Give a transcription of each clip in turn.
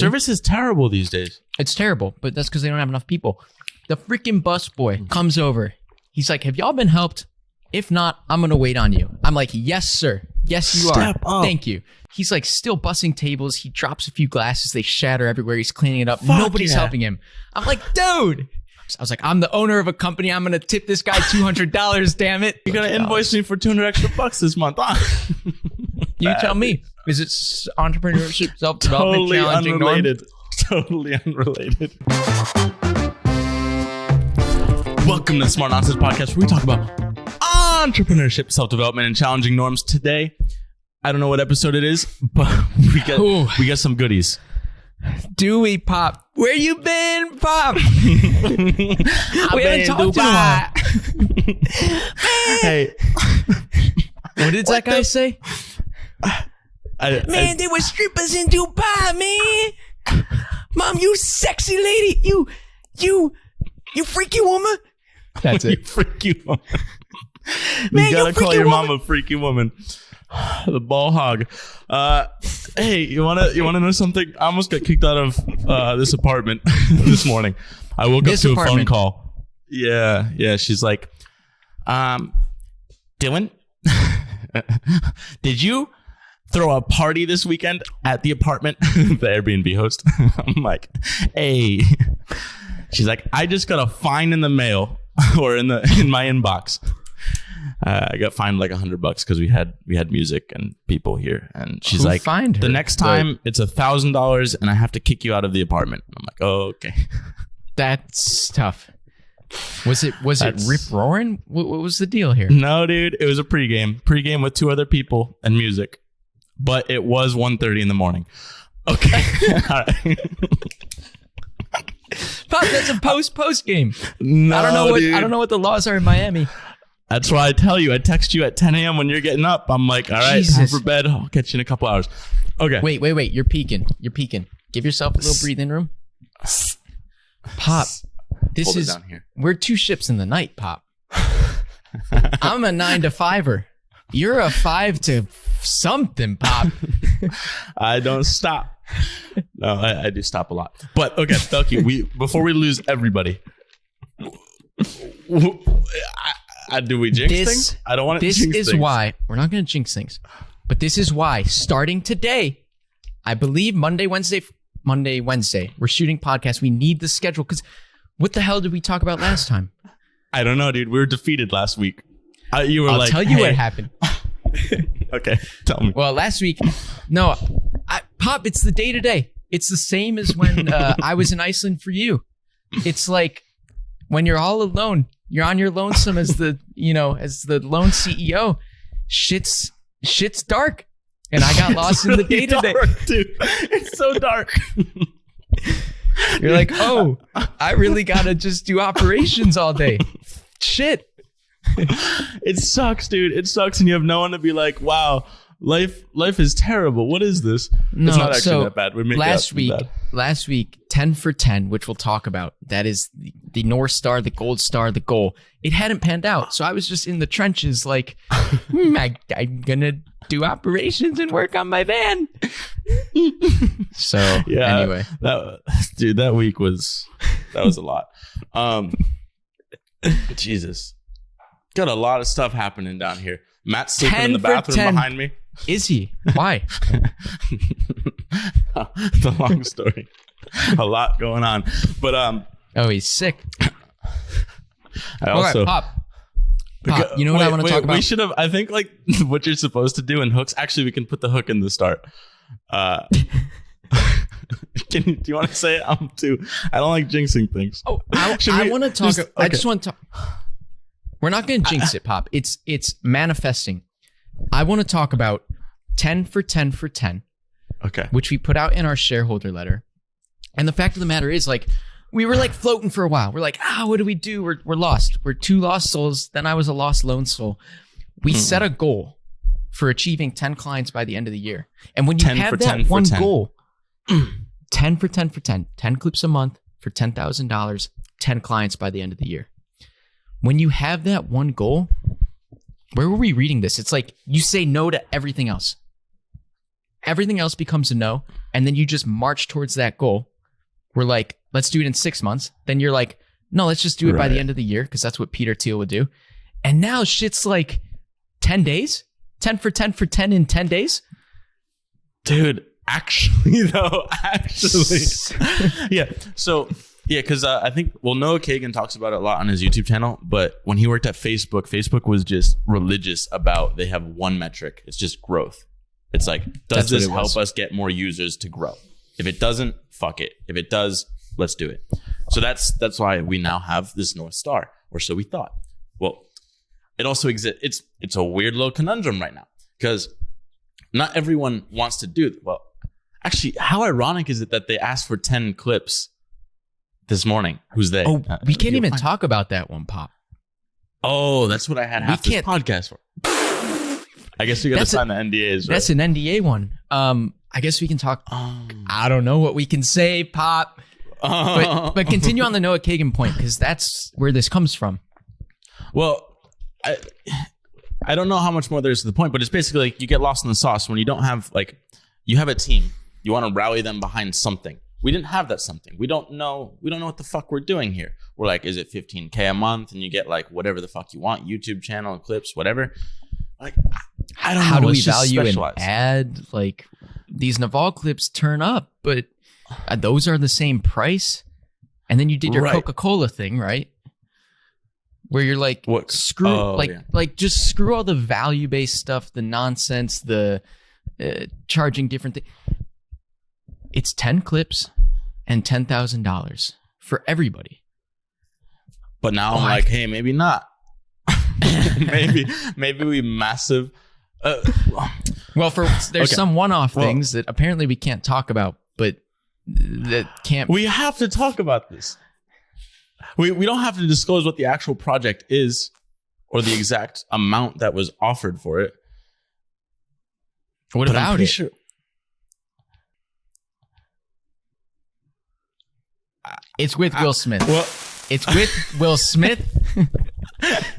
service is terrible these days. It's terrible, but that's because they don't have enough people. The freaking busboy comes over. He's like, have y'all been helped? If not, I'm going to wait on you. I'm like, yes, sir. Yes, you Step are. up. Thank you. He's like still bussing tables. He drops a few glasses. They shatter everywhere. He's cleaning it up. Fuck Nobody's yeah. helping him. I'm like, dude. I was like, I'm the owner of a company. I'm going to tip this guy $200, damn it. You're going to invoice me for $200 extra this month. Huh? You tell me. Is it entrepreneurship, self-development, Totally challenging unrelated. Totally unrelated. Welcome to the Smart Nonsense Podcast, where we talk about entrepreneurship, self-development, and challenging norms. Today, I don't know what episode it is, but we got some goodies. Dewey, Pop. Where you been, Pop? We haven't talked in a while. Hey. What did that guy say? Man, there were strippers in Dubai, man. Mom, you sexy lady. You freaky woman. That's you it. freaky woman. Man, you gotta you call freaky your woman. mom a freaky woman. The ball hog. Hey, you wanna know something? I almost got kicked out of this apartment this morning. I woke up to a phone call. Yeah. She's like, Dylan, did you throw a party this weekend at the apartment? The Airbnb host. I'm like, hey. She's like, I just got a fine in the mail or in my inbox. I got fined like $100 because we had music and people here. And she's like, fined her? The next time it's $1,000 and I have to kick you out of the apartment. I'm like, oh, okay. That's tough. Was it rip roaring? What was the deal here? No, dude, it was a pregame with two other people and music, but it was 1:30 in the morning. Okay. All right. Pop, that's a post game. No, I don't dude. know what the laws are in Miami. That's why I tell you. I text you at 10 a.m. when you're getting up. I'm like, all right, Jesus. time for bed. I'll catch you in a couple hours. Okay. Wait. You're peeking. Give yourself a little breathing room. Pop, this Hold it is down here. we're two ships in the night, Pop. I'm a 9 to 5er. You're a 5 to something, Pop. I don't stop. No, I do stop a lot. But okay, Belky, before we lose everybody, do we jinx things? I don't want to jinx things. This is why we're not going to jinx things. But this is why, starting today, I believe Monday, Wednesday, we're shooting podcasts. We need the schedule because what the hell did we talk about last time? I don't know, dude. We were defeated last week. You were I'll like, tell you hey. what happened. Okay, tell me. Well, last week, no, Pop, it's the day to day. It's the same as when I was in Iceland for you. It's like when you're all alone, you're on your lonesome as the lone CEO. Shit's dark. And I got lost in the day to day. Dude, it's so dark. You're like, oh, I really gotta just do operations all day. Shit. It sucks, dude. It sucks, and you have no one to be like, wow, life is terrible. What is this? No, it's not actually so that bad. We make it out to be bad. Last week, 10 for 10, which we'll talk about. That is the North Star, the Gold Star, the goal. It hadn't panned out. So I was just in the trenches like, I'm going to do operations and work on my van. So Yeah, anyway. That week was a lot. Jesus. Got a lot of stuff happening down here. Matt's sleeping in the bathroom behind me. Is he? Why? The long story. A lot going on. But Oh, he's sick. I also All right, Pop, you know what I want to talk about? We should have, I think, like what you're supposed to do in hooks. Actually, we can put the hook in the start. Do you want to say it? I don't like jinxing things. Oh, I want to talk. Okay. I just want to talk. We're not going to jinx it, Pop. It's manifesting. I want to talk about 10 for 10 for 10. Okay. Which we put out in our shareholder letter. And the fact of the matter is, like, we were like floating for a while. We're like, what do we do? We're lost. We're two lost souls. Then I was a lost lone soul. We set a goal for achieving 10 clients by the end of the year. And when you have that one goal, 10 for 10 for 10, 10 clips a month for $10,000, 10 clients by the end of the year. When you have that one goal, where were we reading this? It's like you say no to everything else. everything else becomes a no, and then you just march towards that goal. We're like, let's do it in 6 months. Then you're like, no, let's just do it by the end of the year, because that's what Peter Thiel would do. And now shit's like 10 days? 10 for 10 for 10 in 10 days? Dude, actually. Yeah. So, yeah, because I think, Noah Kagan talks about it a lot on his YouTube channel, but when he worked at Facebook, Facebook was just religious about, they have one metric. It's just growth. It's like, does this help us get more users to grow? If it doesn't, fuck it. If it does, let's do it. So that's why we now have this North Star, or so we thought. Well, it also exists. It's a weird little conundrum right now, because not everyone wants to do it. Well, actually, how ironic is it that they asked for 10 clips this morning? Who's they? Oh, we can't even talk about that one, Pop. Oh, that's what I had half this podcast for. I guess we got to sign the NDAs. Right? That's an NDA one. I guess we can talk. I don't know what we can say, Pop. But continue on the Noah Kagan point, because that's where this comes from. Well, I don't know how much more there's to the point, but it's basically like you get lost in the sauce when you don't have, like, you have a team. You want to rally them behind something. We didn't have that something. We don't know what the fuck we're doing here. We're like, is it $15K a month? And you get like whatever the fuck you want, YouTube channel, clips, whatever. Like, I don't know. How do we value an ad? Like, these Naval clips turn up, but those are the same price. And then you did your Coca-Cola thing, right? Where you're like, what? Just screw all the value-based stuff, the nonsense, the charging different things. It's 10 clips and $10,000 for everybody. But now I'm like, hey, maybe not. maybe we massive. Well, there's some one-off things that apparently we can't talk about, but that can't. We have to talk about this. We don't have to disclose what the actual project is or the exact amount that was offered for it. What about it? Sure. It's with Will Smith. Well, it's with Will Smith.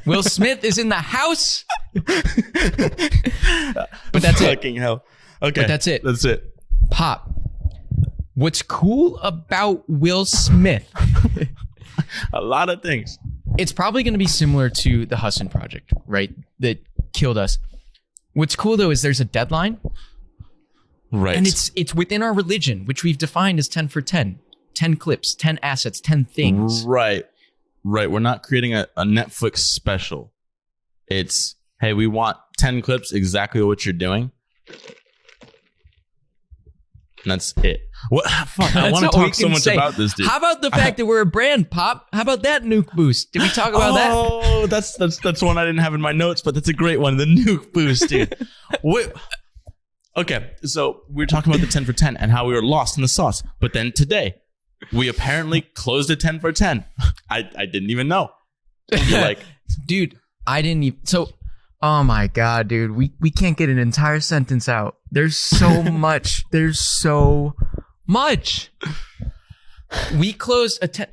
Will Smith is in the house. But that's it. Fucking hell. Okay. But that's it. That's it. Pop. What's cool about Will Smith? A lot of things. It's probably going to be similar to the Husson project, right? That killed us. What's cool though is there's a deadline. Right. And it's within our religion, which we've defined as 10 for 10. 10 clips, 10 assets, 10 things. Right. We're not creating a Netflix special. It's, hey, we want 10 clips, exactly what you're doing. And that's it. What? Fuck, I want to talk so much about this, dude. How about the fact that we're a brand, Pop? How about that nuke boost? Did we talk about that? Oh, that's one I didn't have in my notes, but that's a great one. The nuke boost, dude. Okay, so we were talking about the 10 for 10 and how we were lost in the sauce. But then today, we apparently closed a 10 for 10. I didn't even know. You're like, dude, I didn't even. So, oh my God, dude, we can't get an entire sentence out. There's so much. There's so much. We closed a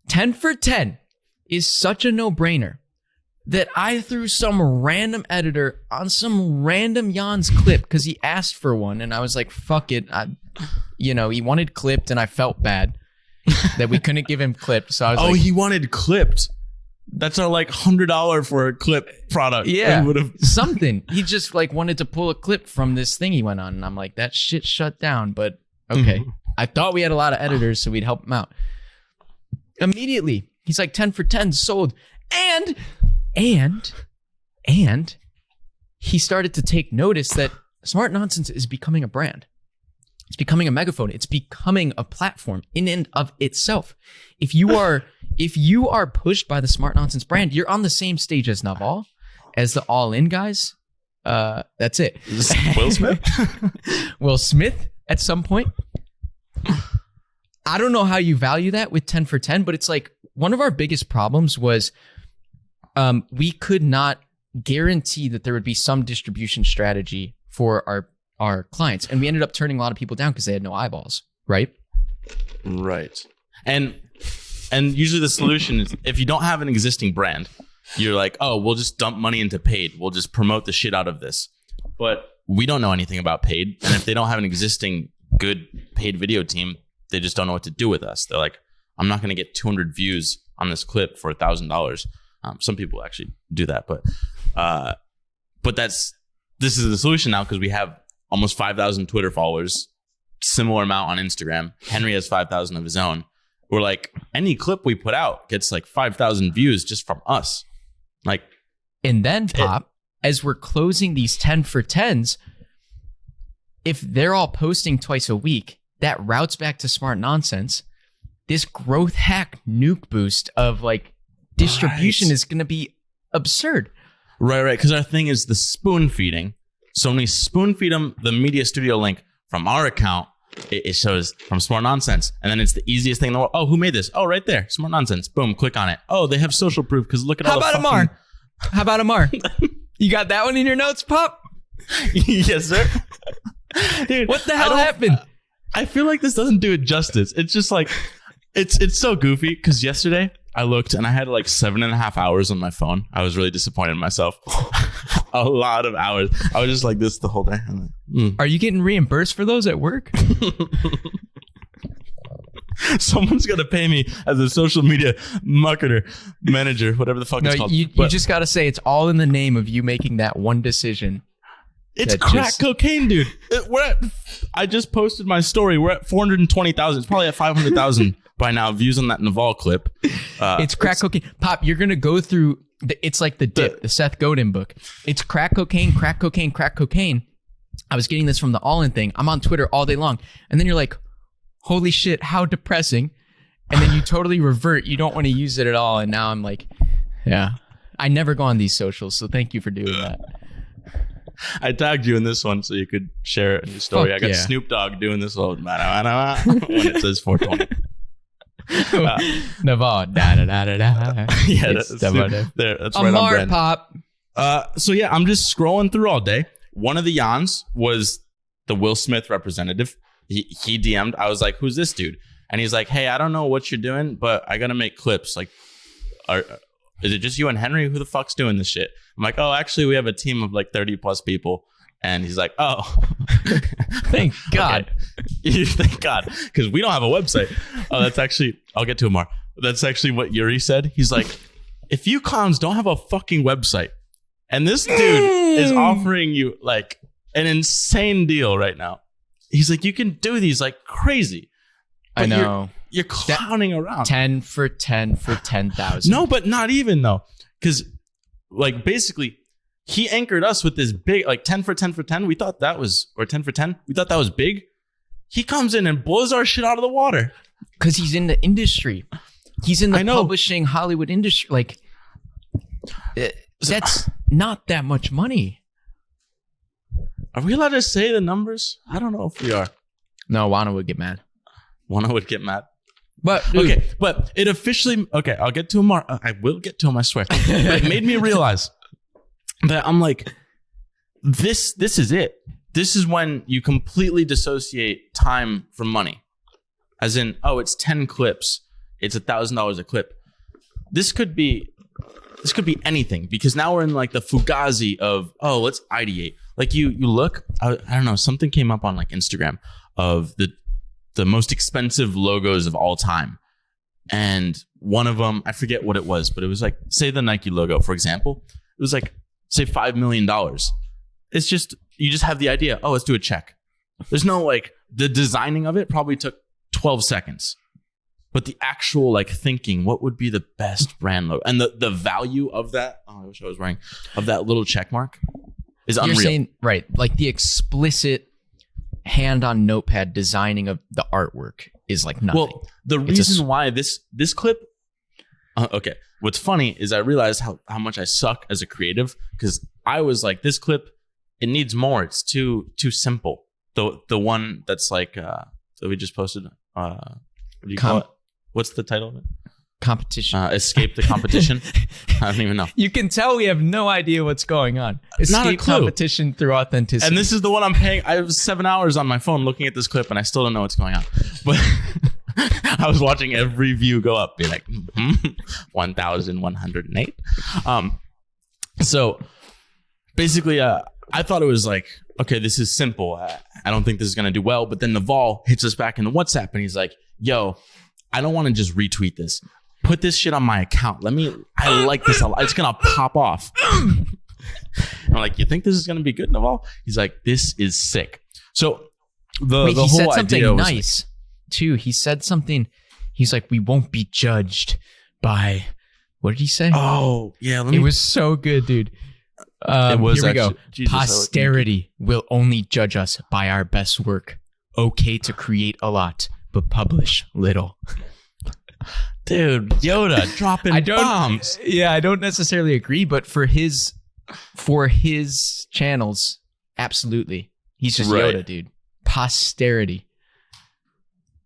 10 for 10 is such a no-brainer that I threw some random editor on some random Jan's clip because he asked for one, and I was like, fuck it. He wanted clipped, and I felt bad that we couldn't give him clipped. So I was like, he wanted clipped. That's our like $100 for a clip product. Yeah, something. He just like wanted to pull a clip from this thing he went on, and I'm like, that shit shut down. But okay, I thought we had a lot of editors, so we'd help him out. Immediately, he's like 10 for 10 sold, and he started to take notice that Smart Nonsense is becoming a brand. It's becoming a megaphone. It's becoming a platform in and of itself. If you are pushed by the Smart Nonsense brand, you're on the same stage as Naval, as the All In guys. That's it. Will Smith? Will Smith at some point. I don't know how you value that with 10 for 10, but it's like one of our biggest problems was we could not guarantee that there would be some distribution strategy for our clients. And we ended up turning a lot of people down because they had no eyeballs, right? Right. And usually the solution is if you don't have an existing brand, you're like, oh, we'll just dump money into paid. We'll just promote the shit out of this. But we don't know anything about paid. And if they don't have an existing good paid video team, they just don't know what to do with us. They're like, I'm not going to get 200 views on this clip for $1,000. Some people actually do that, but this is the solution now because we have almost 5,000 Twitter followers, similar amount on Instagram. Henry has 5,000 of his own. We're like, any clip we put out gets like 5,000 views just from us. Like, and then Pop, as we're closing these 10 for 10s, if they're all posting twice a week, that routes back to Smart Nonsense. This growth hack nuke boost of like distribution is going to be absurd. Right. Because our thing is the spoon feeding. So when we spoon feed them the Media Studio link from our account, it shows from Smart Nonsense. And then it's the easiest thing in the world. Oh, who made this? Oh, right there. Smart Nonsense. Boom. Click on it. Oh, they have social proof because look at all the fucking... How about Amar? You got that one in your notes, Pop? Yes, sir. Dude, what the hell happened? I feel like this doesn't do it justice. It's just like, it's so goofy because yesterday I looked and I had like 7.5 hours on my phone. I was really disappointed in myself. A lot of hours. I was just like this the whole day. I'm like, Are you getting reimbursed for those at work? Someone's going to pay me as a social media marketer, manager, whatever the fuck it's called. You just got to say it's all in the name of you making that one decision. It's crack cocaine, dude. I just posted my story. We're at 420,000. It's probably at 500,000 by now views on that Naval clip. It's crack cocaine. Pop, you're going to go through, it's like the dip, the Seth Godin book. It's crack cocaine, crack cocaine, crack cocaine. I was getting this from the All-In thing. I'm on Twitter all day long. And then you're like, holy shit, how depressing. And then you totally revert. You don't want to use it at all. And now I'm like, yeah, I never go on these socials. So thank you for doing that. I tagged you in this one so you could share it in your story. Fuck I got Snoop Dogg doing this all when it says 420. Naval, da da da da da. Yeah, that's right on Amar, brand. Pop. So yeah, I'm just scrolling through all day. One of the Yans was the Will Smith representative. He DM'd. I was like, "Who's this dude?" And he's like, "Hey, I don't know what you're doing, but I gotta make clips. Like, is it just you and Henry? Who the fuck's doing this shit?" I'm like, "Oh, actually, we have a team of like 30 plus people." And he's like, "Oh, thank God." Thank God, because we don't have a website. Oh, that's actually, I'll get to Amar. That's actually what Yuri said. He's like, if you clowns don't have a fucking website, and this dude is offering you like an insane deal right now. He's like, you can do these like crazy. I know. You're clowning around. 10 for 10 for 10,000. No, but not even though. Because like basically he anchored us with this big, like 10 for 10 for 10. We thought that was, or 10 for 10. We thought that was big. He comes in and blows our shit out of the water. Because he's in the industry. He's in the publishing Hollywood industry. Like, that's not that much money. Are we allowed to say the numbers? I don't know if we are. No, Wana would get mad. Wana would get mad. But dude, okay, but it officially, okay, I'll get to him. I will get to him, I swear. But it made me realize that I'm like, this is it. This is when you completely dissociate time from money. As in, oh, it's 10 clips. It's $1,000 a clip. This could be anything, because now we're in like the fugazi of, oh, let's ideate. Like you look, I don't know, something came up on like Instagram of the most expensive logos of all time. And one of them, I forget what it was, but it was like, say the Nike logo, for example. It was like, say $5 million. It's just, you just have the idea, oh, let's do a check. There's no like, the designing of it probably took 12 seconds. But the actual like thinking, what would be the best brand logo? And the value of that, oh, I wish I was wearing, of that little check mark is unreal. You're saying, right, like the explicit hand on notepad designing of the artwork is like nothing. Well, the reason why this clip, okay, what's funny is I realized how much I suck as a creative, because I was like, this clip, it needs more. It's too simple. The one that's like, that we just posted, what do you call it? What's the title of it? Competition. Escape the competition. I don't even know. You can tell we have no idea what's going on. Escape competition through authenticity. And this is the one I'm paying. I have 7 hours on my phone looking at this clip, and I still don't know what's going on. But I was watching every view go up, be like, 1,108. So basically, I thought it was like, okay, this is simple. I don't think this is going to do well. But then Naval hits us back in the WhatsApp and he's like, yo, I don't want to just retweet this. Put this shit on my account. I like this a lot. It's going to pop off. I'm like, you think this is going to be good, Naval? He's like, this is sick. So the whole said something idea was nice too. He said something. He's like, we won't be judged by, what did he say? Oh, yeah. It was so good, dude. It was here we go. Jesus, Posterity will only judge us by our best work. Okay to create a lot, but publish little. Dude, Yoda dropping bombs. Yeah, I don't necessarily agree, but for his channels, absolutely. He's just Right. Yoda, dude. Posterity.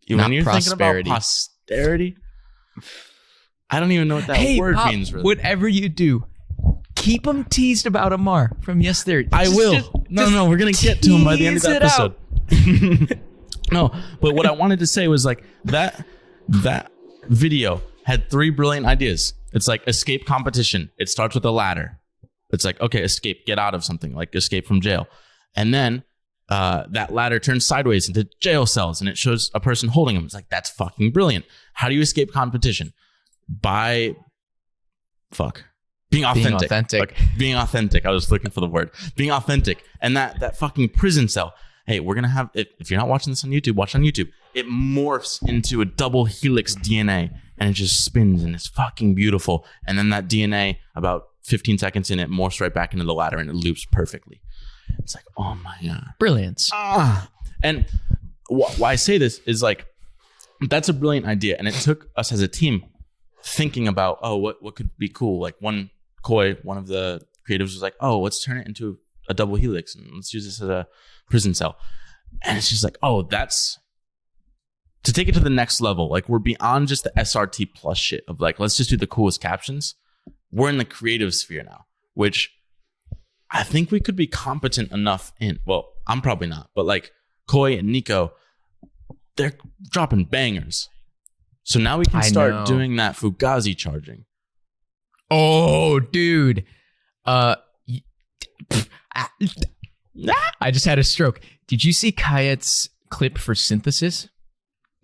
When you're thinking about posterity, I don't even know what that word Pop, means. Really. Whatever you do, keep him teased about Amar from yesterday. I will. No, we're gonna get to him by the end of the episode. No, but what I wanted to say was like that video had 3 brilliant ideas. It's like escape competition. It starts with a ladder. It's like, okay, escape, get out of something, like escape from jail. And then that ladder turns sideways into jail cells and it shows a person holding them. It's like, that's fucking brilliant. How do you escape competition? By being authentic. Being authentic. I was looking for the word. Being authentic. And that fucking prison cell. Hey, we're going to have, if you're not watching this on YouTube, watch on YouTube. It morphs into a double helix DNA and it just spins and it's fucking beautiful. And then that DNA, about 15 seconds in, it morphs right back into the ladder and it loops perfectly. It's like, oh my God. Brilliance. And why I say this is like, that's a brilliant idea. And it took us as a team thinking about, what could be cool? Like one of the creatives was like, let's turn it into a double helix and let's use this as a prison cell. And it's just like, that's to take it to the next level. Like we're beyond just the SRT plus shit of like, let's just do the coolest captions. We're in the creative sphere now, which I think we could be competent enough in. Well, I'm probably not, but like Koi and Nico, they're dropping bangers. So now we can start doing that Fugazi charging. Oh, dude. I just had a stroke. Did you see Kayet's clip for synthesis?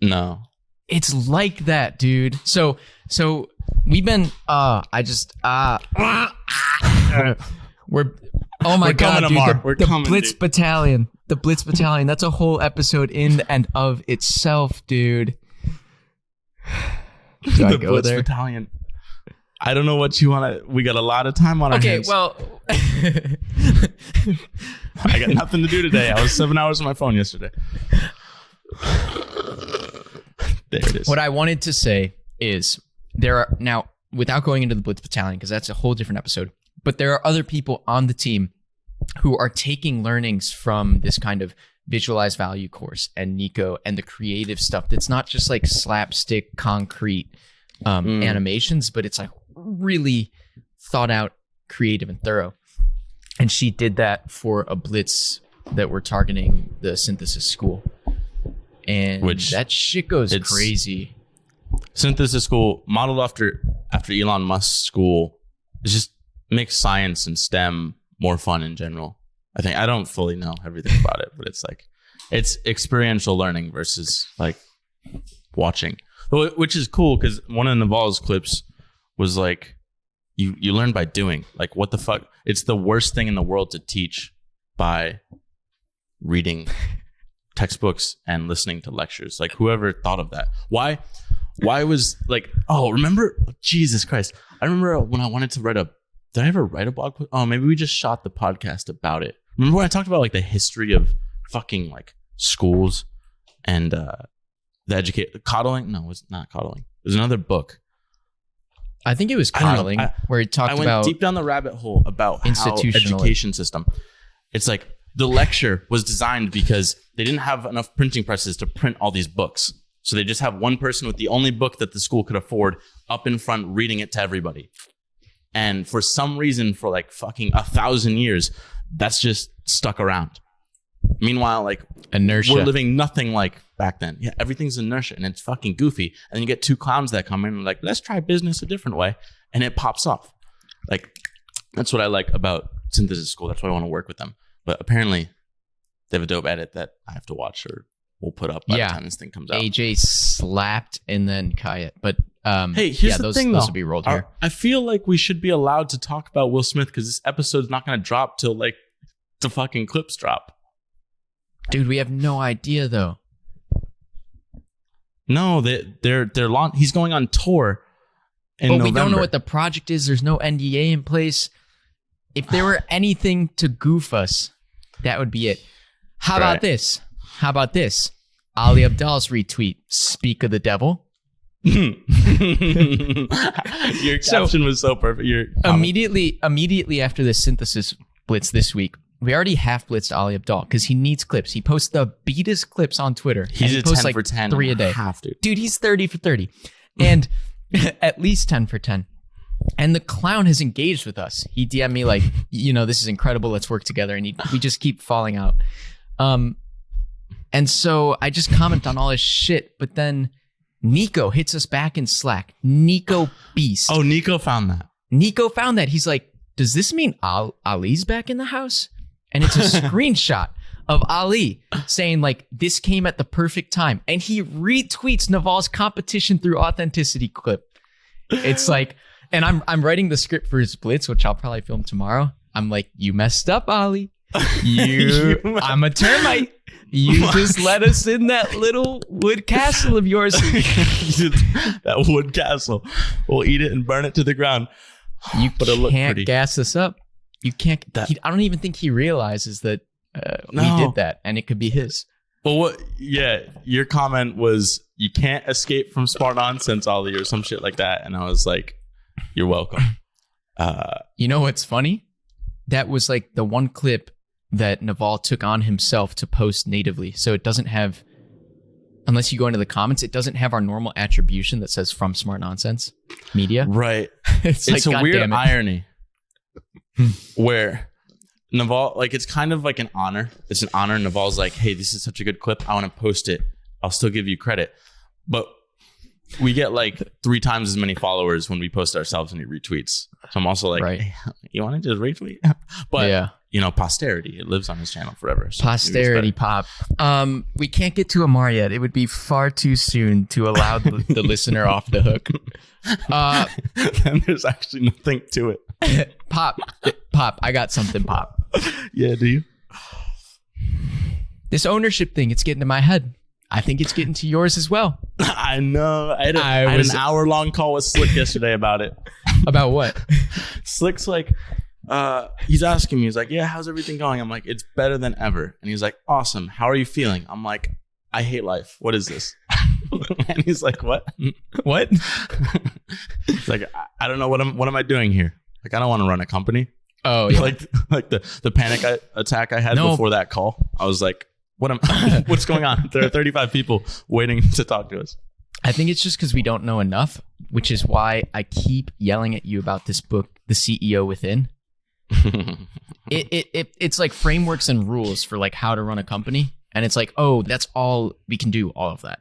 No. It's like that, dude. So we've been we're oh my God, dude, the Blitz Battalion. The Blitz Battalion. That's a whole episode in and of itself, dude. Do I go Blitz there? Battalion. I don't know what you want to. We got a lot of time on our hands. Okay, well, I got nothing to do today. I was 7 hours on my phone yesterday. There it is. What I wanted to say is there are now, without going into the Blitz Battalion, because that's a whole different episode, but there are other people on the team who are taking learnings from this kind of visualized value course and Nico and the creative stuff that's not just like slapstick concrete animations, but it's like really thought out, creative, and thorough. And she did that for a blitz that we're targeting the synthesis school. And that shit goes crazy. Synthesis school, modeled after Elon Musk's school, it just makes science and STEM more fun in general. I think I don't fully know everything about it, but it's like it's experiential learning versus like watching, which is cool because one of Naval's clips was like you learn by doing. Like what the fuck? It's the worst thing in the world to teach by reading textbooks and listening to lectures. Like whoever thought of that? Why was like, remember? Jesus Christ. I remember when I wanted to did I ever write a blog post? Oh, maybe we just shot the podcast about it. Remember when I talked about like the history of fucking like schools and the coddling? No, it was not coddling. It was another book. I think it was coddling where he talked about. I went deep down the rabbit hole about how education system. It's like the lecture was designed because they didn't have enough printing presses to print all these books. So they just have one person with the only book that the school could afford up in front reading it to everybody. And for some reason, for like fucking 1,000 years, that's just stuck around. Meanwhile, like inertia, we're living nothing like back then. Yeah, everything's inertia and it's fucking goofy. And then you get 2 clowns that come in and like, let's try business a different way. And it pops off. Like, that's what I like about synthesis school. That's why I want to work with them. But apparently they have a dope edit that I have to watch or we'll put up by the time this thing comes out. AJ slapped and then Kayet. But hey, here's the thing, those though. will be rolled here. I feel like we should be allowed to talk about Will Smith because this episode's not going to drop till like the fucking clips drop. Dude, we have no idea though. No, they're he's going on tour in November. We don't know what the project is. There's no NDA in place. If there were anything to goof us, that would be it. How about this? Ali Abdaal's retweet. Speak of the devil. Your caption was so perfect. Immediately after the synthesis blitz this week, we already half blitzed Ali Abdaal because he needs clips. He posts the beatest clips on Twitter. He posts 10 for 10. 3 a day. Dude, he's 30 for 30. And at least 10 for 10. And the clown has engaged with us. He DM'd me like, this is incredible. Let's work together. And we just keep falling out. And so I just comment on all his shit. But then Nico hits us back in Slack. Nico Beast. Oh, Nico found that. He's like, does this mean Ali's back in the house? And it's a screenshot of Ali saying like, this came at the perfect time. And he retweets Naval's competition through authenticity clip. It's like, and I'm writing the script for his blitz, which I'll probably film tomorrow. I'm like, you messed up, Ali. I'm a termite. You just let us in that little wood castle of yours. That wood castle. We'll eat it and burn it to the ground. You can't gas us up. You can't. I don't even think he realizes that we did that, and it could be his. Well, your comment was, you can't escape from smart nonsense, Ali, or some shit like that. And I was like, you're welcome. You know what's funny? That was like the one clip that Naval took on himself to post natively. So it doesn't have, unless you go into the comments, it doesn't have our normal attribution that says from Smart Nonsense Media. Right. It's like, a weird irony where Naval, like, it's kind of like an honor. It's an honor. Naval's like, hey, this is such a good clip. I want to post it. I'll still give you credit. But we get like 3 times as many followers when we post ourselves and he retweets. So I'm also like, hey, you want to just retweet? But, posterity, it lives on his channel forever. So posterity pop. We can't get to Amar yet. It would be far too soon to allow the listener off the hook. Then there's actually nothing to it. Pop. I got something, Pop. Yeah, do you? This ownership thing, it's getting to my head. I think it's getting to yours as well. I know. I had an hour-long call with Slick yesterday about it. About what? Slick's like, he's asking me, he's like, yeah, how's everything going? I'm like, it's better than ever. And he's like, awesome. How are you feeling? I'm like, I hate life. What is this? And he's like, what? What? He's like, I don't know. What am I doing here? Like, I don't want to run a company. Oh, yeah. Like the panic attack I had before that call. I was like, what's going on? There are 35 people waiting to talk to us. I think it's just because we don't know enough, which is why I keep yelling at you about this book, The CEO Within. It's like frameworks and rules for like how to run a company. And it's like, oh, that's all we can do, all of that.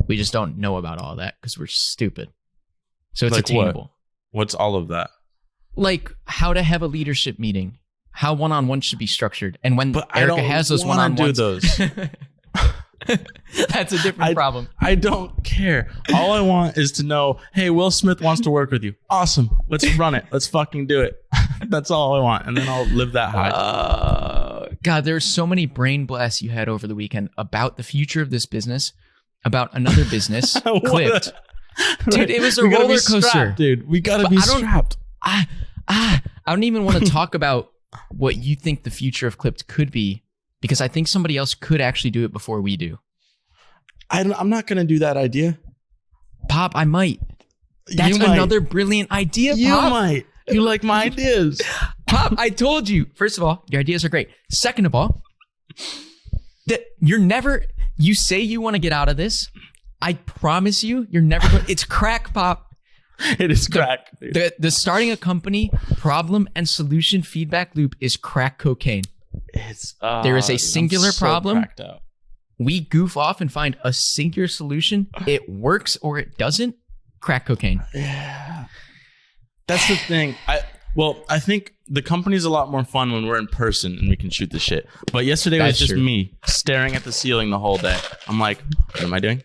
We just don't know about all of that because we're stupid. So it's like attainable. What's all of that? Like how to have a leadership meeting, how one-on-one should be structured. And when Erica has those one-on-ones, do those. That's a different problem. I don't care. All I want is to know, hey, Will Smith wants to work with you. Awesome. Let's run it. Let's fucking do it. That's all I want. And then I'll live that high. God, there's so many brain blasts you had over the weekend about the future of this business, about another business, Clipt. Dude, it was a roller coaster. Strapped, dude, we gotta be strapped. I don't even want to talk about what you think the future of Clipt could be, because I think somebody else could actually do it before we do. I'm not going to do that idea. Pop, I might. That's another brilliant idea, Pop. You might. You like my ideas. Pop, I told you. First of all, your ideas are great. Second of all, that you say you want to get out of this. I promise you're never going. It's crack, Pop. It is crack. The starting a company problem and solution feedback loop is crack cocaine. There is a singular problem. We goof off and find a singular solution. It works or it doesn't. Crack cocaine. Yeah. That's the thing. I think the company's a lot more fun when we're in person and we can shoot the shit. But yesterday was just me staring at the ceiling the whole day. I'm like, what am I doing?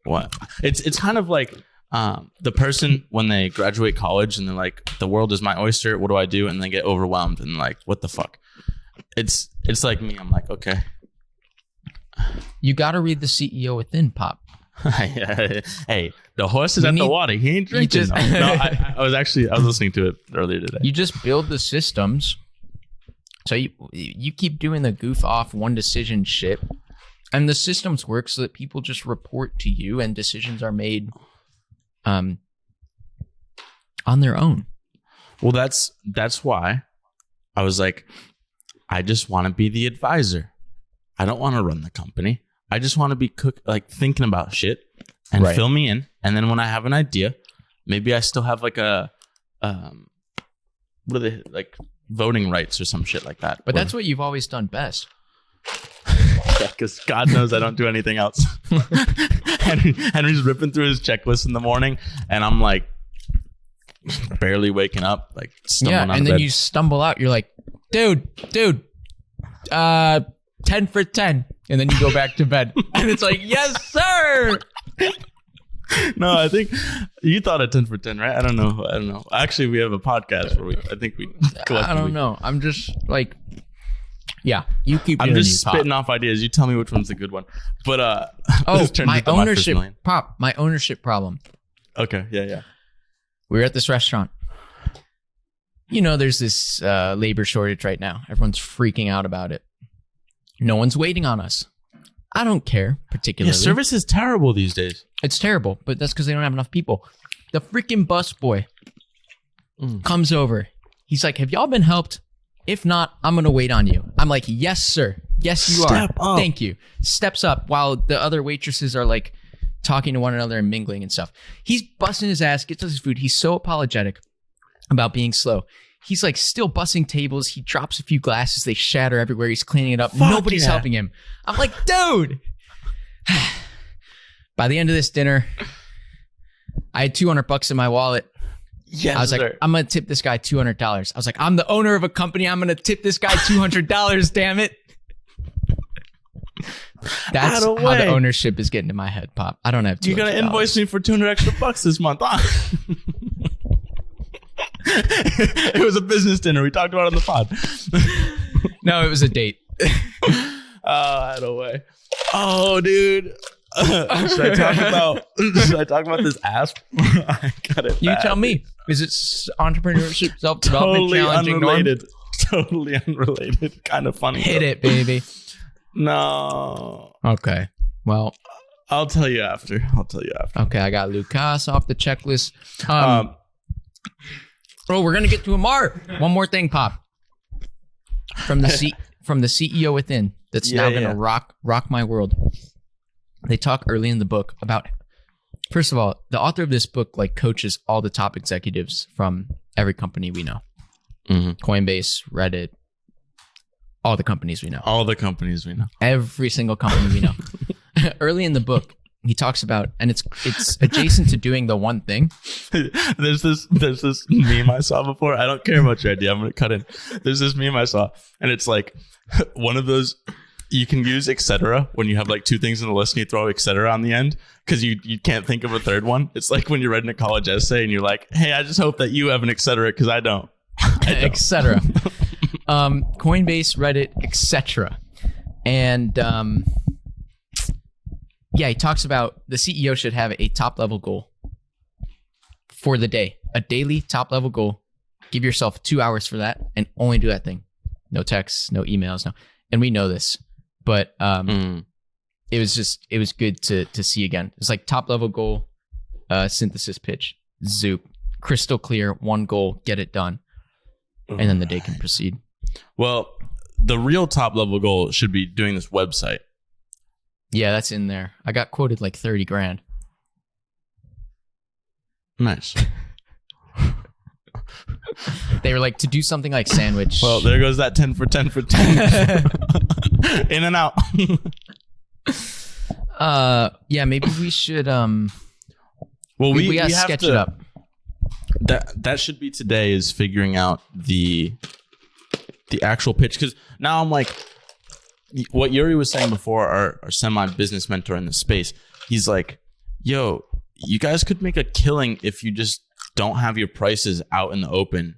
What? It's kind of like the person when they graduate college and they're like, the world is my oyster. What do I do? And they get overwhelmed and like, what the fuck? It's like me. I'm like, okay. You got to read The CEO Within, Pop. Hey, the horse is at the water. He ain't drinking. I was listening to it earlier today. You just build the systems. So you keep doing the goof off one decision shit, and the systems work so that people just report to you and decisions are made on their own. Well, that's why I was like, I just want to be the advisor. I don't want to run the company. I just want to be thinking about shit and fill me in. And then when I have an idea, maybe I still have like a what are they, like voting rights or some shit like that. But that's what you've always done best. Yeah, because God knows I don't do anything else. Henry's ripping through his checklist in the morning, and I'm like barely waking up, like stumbling out of and then bed. you stumble out. You're like, dude, 10 for 10. And then you go back to bed. And it's like, yes, sir. No, I think you thought of 10 for 10, right? I don't know. Actually, we have a podcast where I think we collectively. I don't know. I'm just like, yeah, you keep doing I'm just spitting off ideas. You tell me which one's the good one. But my ownership problem. Okay, yeah. We were at this restaurant. You know, there's this labor shortage right now. Everyone's freaking out about it. No one's waiting on us. I don't care particularly. Yeah, service is terrible these days. It's terrible, but that's because they don't have enough people. The freaking busboy comes over. He's like, have y'all been helped? If not, I'm going to wait on you. I'm like, yes, sir. Yes, you Step are. up. Thank you. Steps up while the other waitresses are like talking to one another and mingling and stuff. He's busting his ass, gets us his food. He's so apologetic about being slow. He's like still bussing tables. He drops a few glasses. They shatter everywhere. He's cleaning it up. Nobody's helping him. I'm like, dude. By the end of this dinner, I had $200 in my wallet. Yes, I was like, I'm going to tip this guy $200. I was like, I'm the owner of a company. I'm going to tip this guy $200. Damn it. That's how the ownership is getting to my head, Pop. I don't have $200. You're going to invoice me for $200 extra this month, huh? It was a business dinner. We talked about it on the pod. No, it was a date. Out of way. Oh, dude. Should I talk about this asp? I got it. You tell me. Is it entrepreneurship, self-development, challenging norm? Totally unrelated. Kind of funny. Hit it, baby. No. Okay. Well, I'll tell you after. Okay, I got Lucas off the checklist. Bro, we're gonna get to Amar. One more thing, Pop. From the CEO Within, that's now gonna rock my world. They talk early in the book about, first of all, the author of this book like coaches all the top executives from every company we know. Mm-hmm. Coinbase, Reddit, all the companies we know. Every single company we know. Early in the book, he talks about, and it's adjacent to doing the one thing. There's this meme I saw before. I don't care about your idea. I'm gonna cut in. There's this meme I saw, and it's like one of those. You can use etc. when you have like two things in the list and you throw etc. on the end because you can't think of a third one. It's like when you're writing a college essay and you're like, hey, I just hope that you have an etc. because I don't. Etc. Coinbase, Reddit, etc. And he talks about the CEO should have a top level goal for the day, a daily top level goal. Give yourself 2 hours for that and only do that thing. No texts, no emails, no. And we know this, but it was good to see again. It's like top level goal, synthesis pitch, zoop, crystal clear, one goal, get it done. And then the day can proceed. Well, the real top level goal should be doing this website. Yeah, that's in there. I got quoted like 30 grand. Nice. They were like, to do something like sandwich. Well, there goes that 10 for 10 for 10. In and out. Yeah, maybe we should well, we gotta sketch it up. That should be today, is figuring out the actual pitch, because now I'm like, what Yuri was saying before, our semi-business mentor in the space, he's like, yo, you guys could make a killing if you just don't have your prices out in the open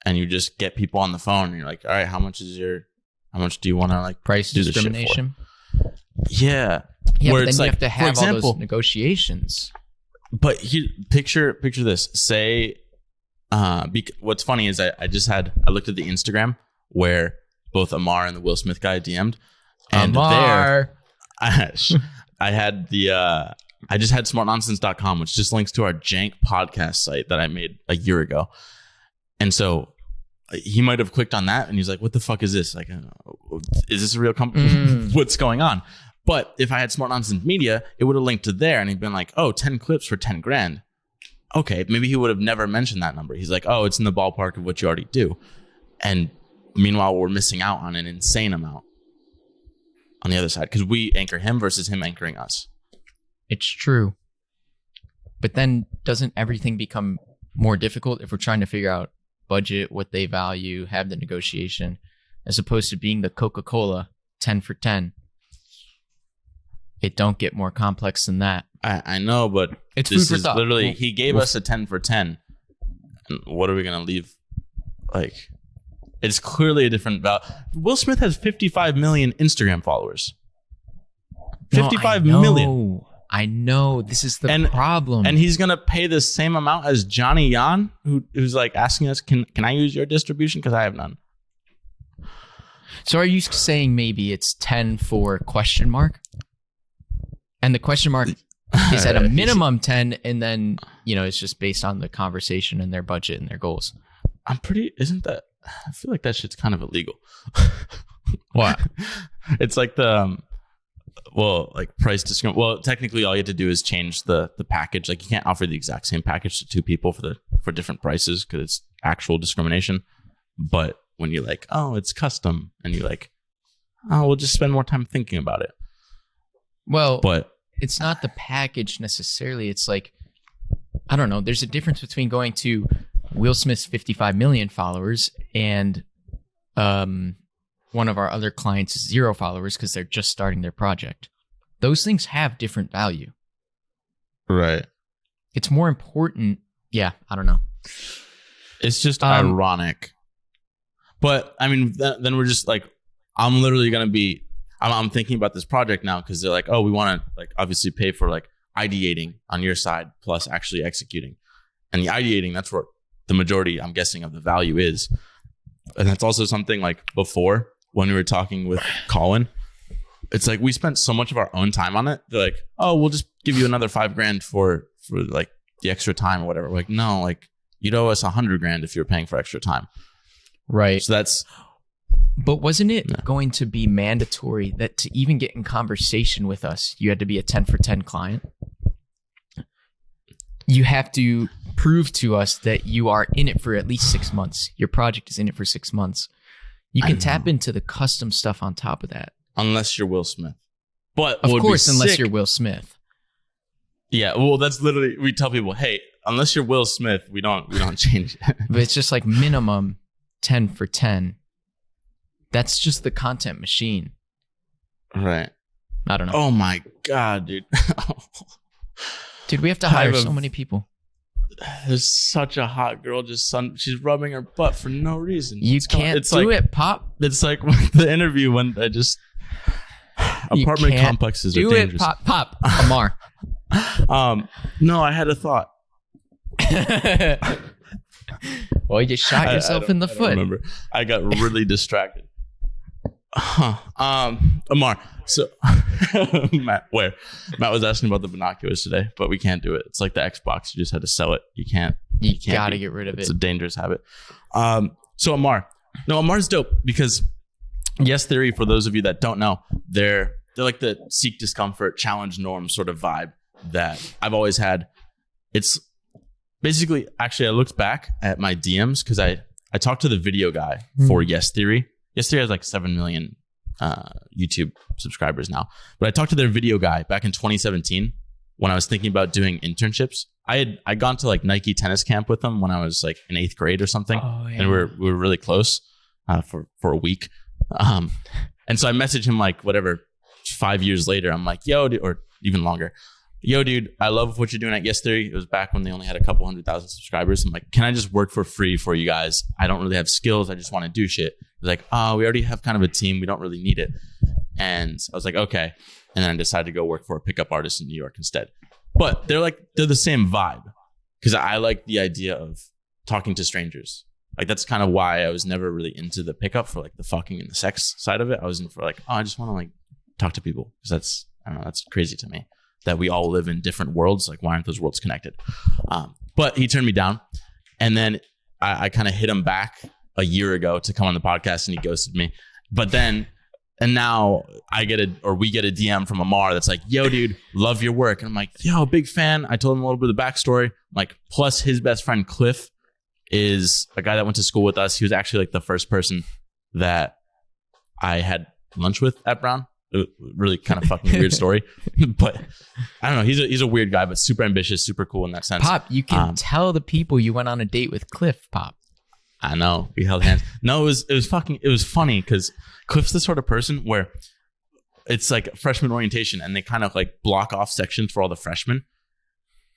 and you just get people on the phone and you're like, all right, how much do you want to like Price do discrimination? Yeah. Yeah, Where but it's then you like, have to for have example, all those negotiations. But picture this. Say, what's funny is I looked at the Instagram where both Amar and the Will Smith guy DM'd, and Amar. I had I just had smartnonsense.com, which just links to our jank podcast site that I made a year ago. And so he might have clicked on that and he's like, what the fuck is this? Like, is this a real company? What's going on? But if I had Smart Nonsense Media, it would have linked to there and he'd been like, oh, 10 clips for 10 grand. Okay, maybe he would have never mentioned that number. He's like, oh, it's in the ballpark of what you already do. And meanwhile, we're missing out on an insane amount on the other side because we anchor him versus him anchoring us. It's true. But then doesn't everything become more difficult if we're trying to figure out budget, what they value, have the negotiation, as opposed to being the Coca-Cola 10 for 10? It don't get more complex than that. I know, but it's this food for is thought. Literally, he gave us a 10 for 10. And what are we going to leave? Like, it's clearly a different value. Will Smith has 55 million Instagram followers. 55 million. I know. This is the problem. And he's going to pay the same amount as Johnny Yan, who's like asking us, can I use your distribution? Because I have none. So are you saying maybe it's 10 for question mark? And the question mark is at a minimum 10, and then, it's just based on the conversation and their budget and their goals. I feel like that shit's kind of illegal. What? It's like price discrimination. Well, technically all you have to do is change the package. Like, you can't offer the exact same package to two people for different prices because it's actual discrimination. But when you're like, oh, it's custom, and you're like, oh, we'll just spend more time thinking about it. Well, but it's not the package necessarily. It's like, I don't know. There's a difference between going to Will Smith's 55 million followers and one of our other clients' 0 followers because they're just starting their project. Those things have different value. Right. It's more important. Yeah, I don't know. It's just ironic. But I mean, then we're just like, I'm literally going to be, I'm thinking about this project now because they're like, oh, we want to like obviously pay for like ideating on your side plus actually executing. And the ideating, that's where the majority, I'm guessing, of the value is. And that's also something like before when we were talking with Colin, it's like we spent so much of our own time on it. They're like, oh, we'll just give you another $5,000 for like the extra time or whatever. We're like, no, like you'd owe us $100,000 if you're paying for extra time. Right. So that's. But wasn't it going to be mandatory that to even get in conversation with us, you had to be a 10 for 10 client? You have to prove to us that you are in it for at least 6 months. Your project is in it for 6 months. You can tap into the custom stuff on top of that. Unless you're Will Smith. But of course, unless you're Will Smith. Yeah, well, that's literally, we tell people, hey, unless you're Will Smith, we don't change it. But it's just like minimum 10 for 10. That's just the content machine. Right. I don't know. Oh my God, dude. Dude, we have to hire so many people. There's such a hot girl she's rubbing her butt for no reason. You can't do it, Pop. It's like the interview when I just apartment complexes are dangerous. Do it, Pop. Amar. No, I had a thought. Well, you just shot yourself in the foot. I remember. I got really distracted. Amar. So Matt was asking about the binoculars today, but we can't do it. It's like the Xbox. You just had to sell it. You can't gotta get rid of it. It's a dangerous habit. So Amar. No, Amar's dope because Yes Theory, for those of you that don't know, they're like the seek discomfort, challenge norm sort of vibe that I've always had. It's basically, actually, I looked back at my DMs because I talked to the video guy for Yes Theory. Yes Theory has like 7 million YouTube subscribers now. But I talked to their video guy back in 2017 when I was thinking about doing internships. I'd gone to like Nike tennis camp with them when I was like in 8th grade or something. Oh, yeah. And we were really close for a week. And so I messaged him like whatever, 5 years later. I'm like, yo, dude, or even longer. Yo, dude, I love what you're doing at Yes Theory. It was back when they only had a couple 100,000 subscribers. I'm like, can I just work for free for you guys? I don't really have skills. I just want to do shit. He's like, oh, we already have kind of a team. We don't really need it. And I was like, okay. And then I decided to go work for a pickup artist in New York instead. But they're the same vibe, because I like the idea of talking to strangers. Like, that's kind of why I was never really into the pickup for like the fucking and the sex side of it. I was in for like, oh, I just want to like talk to people, because that's, I don't know, that's crazy to me that we all live in different worlds. Like, why aren't those worlds connected? But he turned me down, and then I kind of hit him back a year ago to come on the podcast, and he ghosted me. But then, and now we get a DM from Amar that's like, yo, dude, love your work. And I'm like, yo, big fan. I told him a little bit of the backstory. Like, plus his best friend, Cliff, is a guy that went to school with us. He was actually like the first person that I had lunch with at Brown. Really kind of fucking weird story. But I don't know. He's a weird guy, but super ambitious, super cool in that sense. Pop, you can tell the people you went on a date with Cliff, Pop. I know. We held hands. No, it was funny because Cliff's the sort of person where it's like freshman orientation, and they kind of like block off sections for all the freshmen.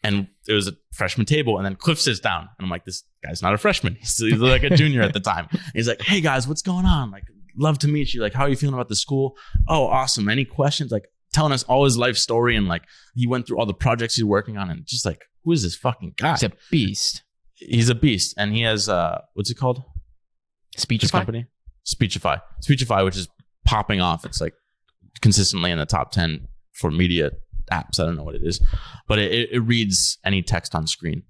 And it was a freshman table, and then Cliff sits down, and I'm like, this guy's not a freshman. He's like a junior at the time. And he's like, hey guys, what's going on? Like, love to meet you. Like, how are you feeling about the school? Oh, awesome. Any questions? Like, telling us all his life story, and like he went through all the projects he's working on, and just like, who is this fucking guy? He's a beast. He's a beast, and he has what's it called? Speechify. His company? Speechify, which is popping off. It's like consistently in the top 10 for media apps. I don't know what it is, but it reads any text on screen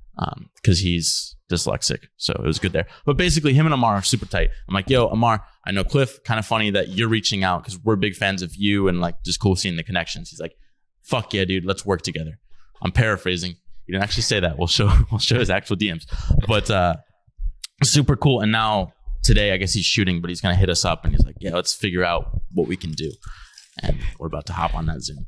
because he's dyslexic. So it was good there. But basically, him and Amar are super tight. I'm like, yo, Amar, I know Cliff. Kind of funny that you're reaching out because we're big fans of you, and like just cool seeing the connections. He's like, fuck yeah, dude, let's work together. I'm paraphrasing. He didn't actually say that. We'll show his actual DMs. But super cool. And now today, I guess he's shooting, but he's gonna hit us up, and he's like, yeah, let's figure out what we can do. And we're about to hop on that Zoom.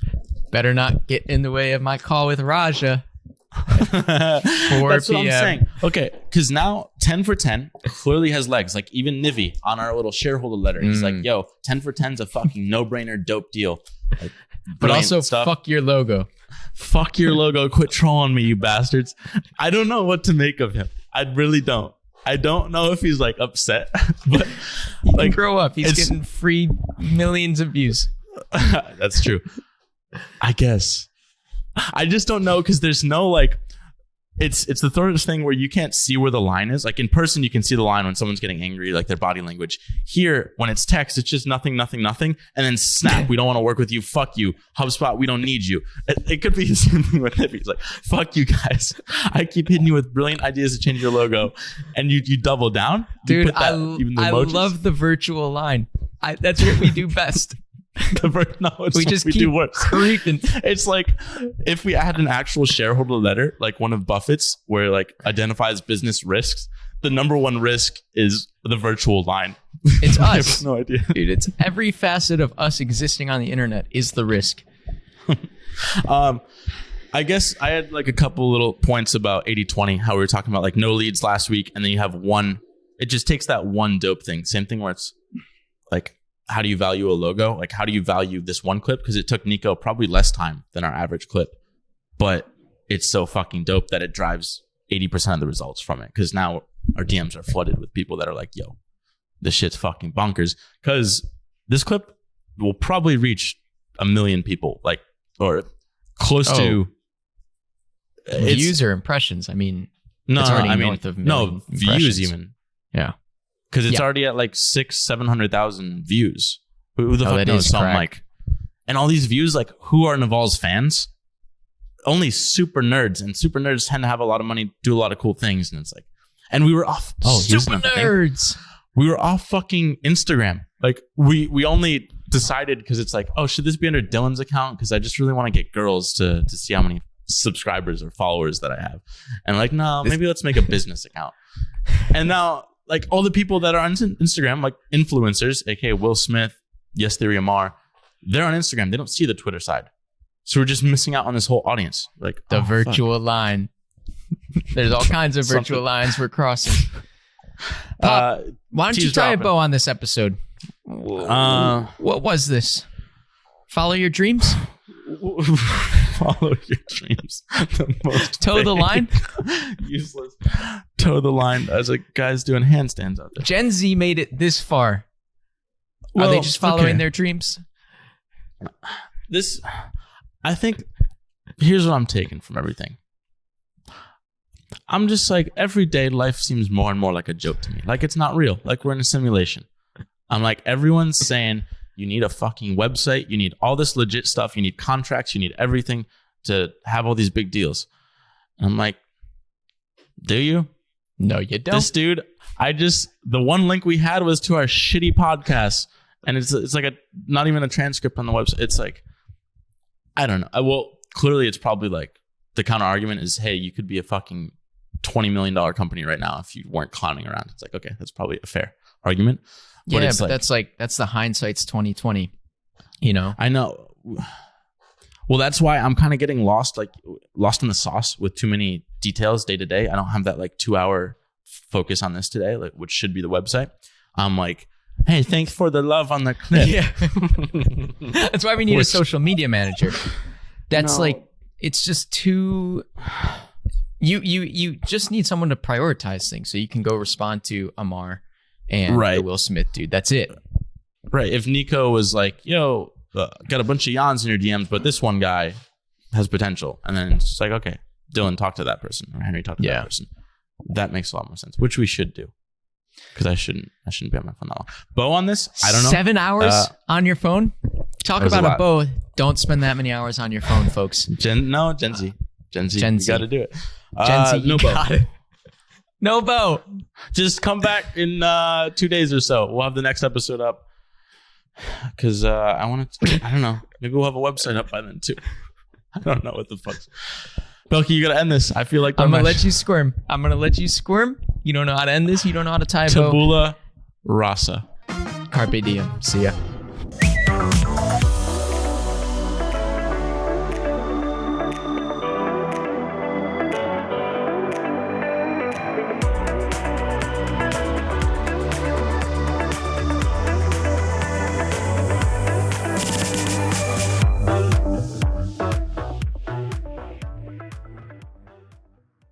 Better not get in the way of my call with Raja. 4 That's p.m. what I'm saying. Okay, because now 10 for 10 clearly has legs. Like, even Nivi on our little shareholder letter, he's like, yo, 10 for 10's a fucking no-brainer, dope deal. Like, but also, stuff. fuck your logo. Fuck your logo. Quit trolling me, you bastards. I don't know what to make of him. I really don't. I don't know if he's like upset, but like, grow up. He's getting free millions of views. That's true. I guess. I just don't know, because there's no like, it's the sort of thing where you can't see where the line is. Like, in person, you can see the line when someone's getting angry, like their body language. Here, when it's text, it's just nothing, and then snap. We don't want to work with you. Fuck you. HubSpot, we don't need you. It could be the same thing with Nippy. It's like, fuck you guys. I keep hitting you with brilliant ideas to change your logo, and you double down. Dude, I love the virtual line. That's what we do best. We just keep do worse. Creeping. It's like if we had an actual shareholder letter, like one of Buffett's, where like identifies business risks. The number one risk is the virtual line. It's us. I have no idea, dude. It's every facet of us existing on the internet is the risk. I guess I had like a couple little points about 80-20, how we were talking about like no leads last week, and then you have one. It just takes that one dope thing. Same thing where it's like, how do you value a logo? Like, how do you value this one clip? Because it took Nico probably less time than our average clip, but it's so fucking dope that it drives 80% of the results from it. Because now our DMs are flooded with people that are like, yo, this shit's fucking bonkers. Because this clip will probably reach 1 million people, like, or close to views or impressions. I mean, it's already north of million views even. Yeah. Because it's already at like 600,000-700,000 views. Who the fuck knows? So I'm like, and all these views, like, who are Naval's fans? Only super nerds, and super nerds tend to have a lot of money, do a lot of cool things, and it's like, and we were off. Super nerds. We were off fucking Instagram. Like, we only decided because it's like, oh, should this be under Dylan's account? Because I just really want to get girls to see how many subscribers or followers that I have, and like, no, maybe let's make a business account. And now, like, all the people that are on Instagram, like influencers, aka Will Smith, Yes Theory, Amar, they're on Instagram. They don't see the Twitter side. So we're just missing out on this whole audience. Like The virtual line. There's all kinds of virtual lines we're crossing. Pop, why don't you try a bow on this episode? What was this? Follow your dreams? Follow your dreams. The most Toe the line? Useless. Toe the line as a guy's doing handstands out there. Gen Z made it this far. Are they just following their dreams? I think, here's what I'm taking from everything. I'm just like, everyday life seems more and more like a joke to me. Like, it's not real. Like, we're in a simulation. I'm like, everyone's saying you need a fucking website. You need all this legit stuff. You need contracts. You need everything to have all these big deals. And I'm like, do you? No, you don't. This dude, the one link we had was to our shitty podcast. And it's like not even a transcript on the website. It's like, I don't know. Well, clearly it's probably like the counter argument is, hey, you could be a fucking $20 million company right now if you weren't clowning around. It's like, okay, that's probably a fair argument. But yeah, but that's the hindsight's 2020. You know? I know. Well, that's why I'm kind of getting lost in the sauce with too many details day to day. I don't have that like 2-hour focus on this today, like which should be the website. I'm like, hey, thanks for the love on the clip. Yeah. That's why we need a social media manager. That's like, it's just too... You just need someone to prioritize things so you can go respond to Amar and the Will Smith dude. That's it. Right. If Nico was like, yo, got a bunch of yawns in your DMs, but this one guy has potential. And then it's just like, okay, Dylan, talk to that person. Or Henry, talk to that person. That makes a lot more sense, which we should do. Because I shouldn't be on my phone that long. Bow on this? I don't know. 7 hours on your phone? Talk about a bow. Don't spend that many hours on your phone, folks. Gen Z. You got to do it. Gen Z, no bow. No bow. Just come back in 2 days or so. We'll have the next episode up. Because I want to, I don't know. Maybe we'll have a website up by then too. I don't know what the fuck. Belky, you got to end this. I feel like I'm going to let you squirm. You don't know how to end this. You don't know how to tie a bow. Tabula rasa. Carpe diem. See ya.